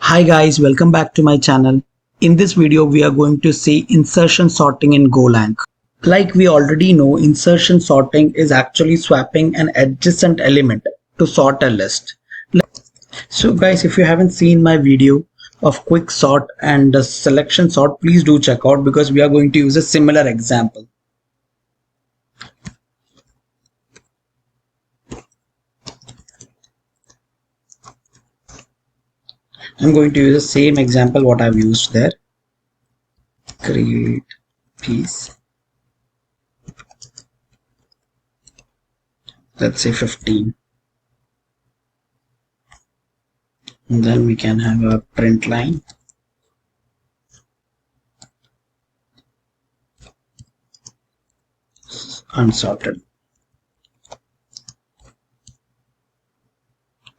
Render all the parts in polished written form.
Hi guys, welcome back to my channel. In this video, we are going to see insertion sorting in Golang. Like we already know, insertion sorting is actually swapping an adjacent element to sort a list. So guys, if you haven't seen my video of quick sort and selection sort, please do check out because we are going to use a similar example. I'm going to use the same example what I've used there. Create piece. Let's say 15. And then we can have a print line. Unsorted,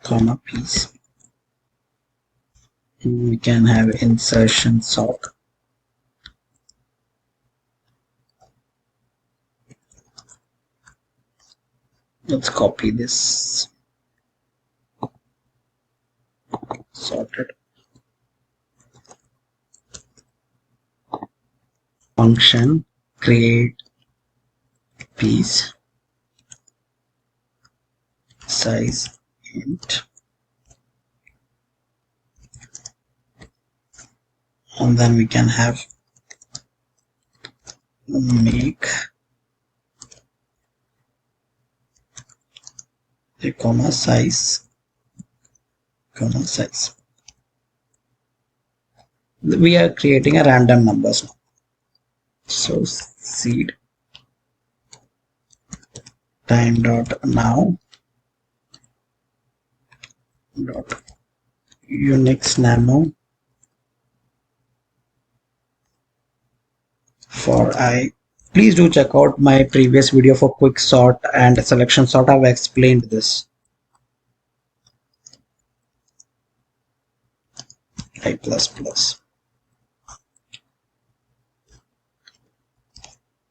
comma piece. And we can have insertion sort. Let's copy this. Sorted. Function create piece size int, and then we can have make a comma size. We are creating a random numbers now. So seed time dot now dot Unix nano for I. Please do check out my previous video for quick sort and selection sort. I've explained this. I++.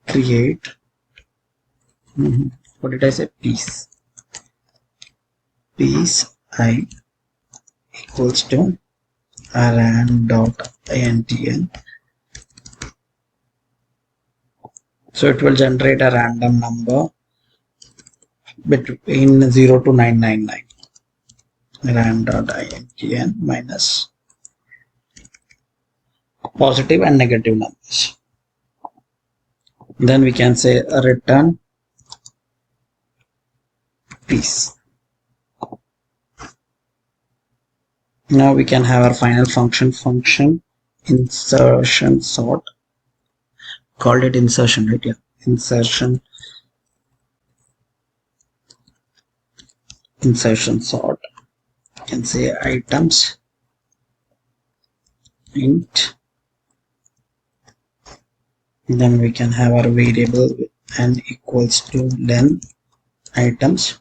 Create. What did I say? Piece. Piece I equals to rand.intn. So it will generate a random number between 0 to 999. Rand.intn minus positive and negative numbers. Then we can say a return piece. Now we can have our final function insertion sort. Called it insertion, right? Yeah, insertion sort. You can say items int. Then we can have our variable n equals to len items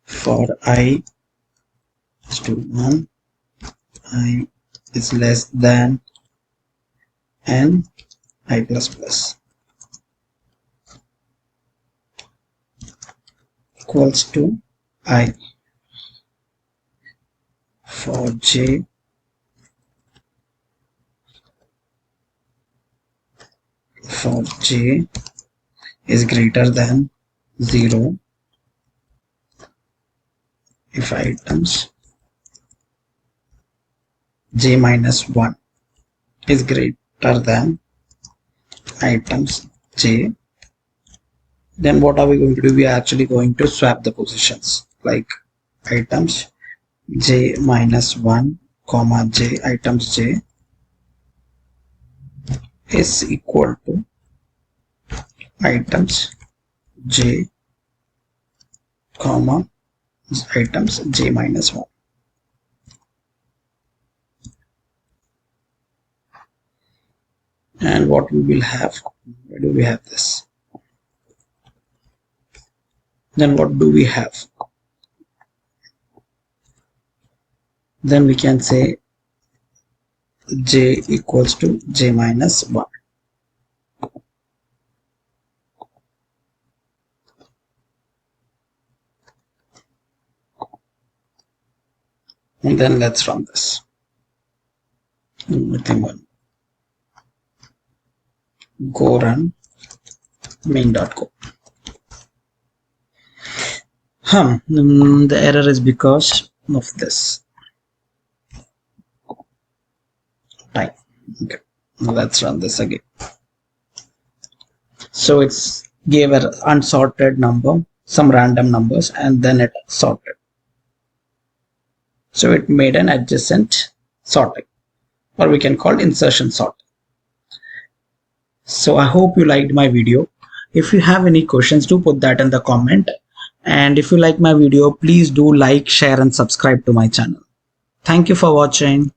for I is to 1, I is less than n, I++. Equals to I for j is greater than 0 if items j minus 1 is greater than items j. Then what are we going to do? We are actually going to swap the positions, like items j minus 1 comma j items j is equal to items j comma items j minus 1. And what we will have, where do we have this? Then what do we have? Then we can say j equals to j minus 1. And then let's run this. Nothing one. Go run main.go. The error is because of this time. Okay, now let's run this again. So it's gave an unsorted number, some random numbers, and then it sorted. So it made an adjacent sorting, or we can call insertion sorting. So I hope you liked my video. If you have any questions, do put that in the comment. And if you like my video, please do like, share, and subscribe to my channel. Thank you for watching.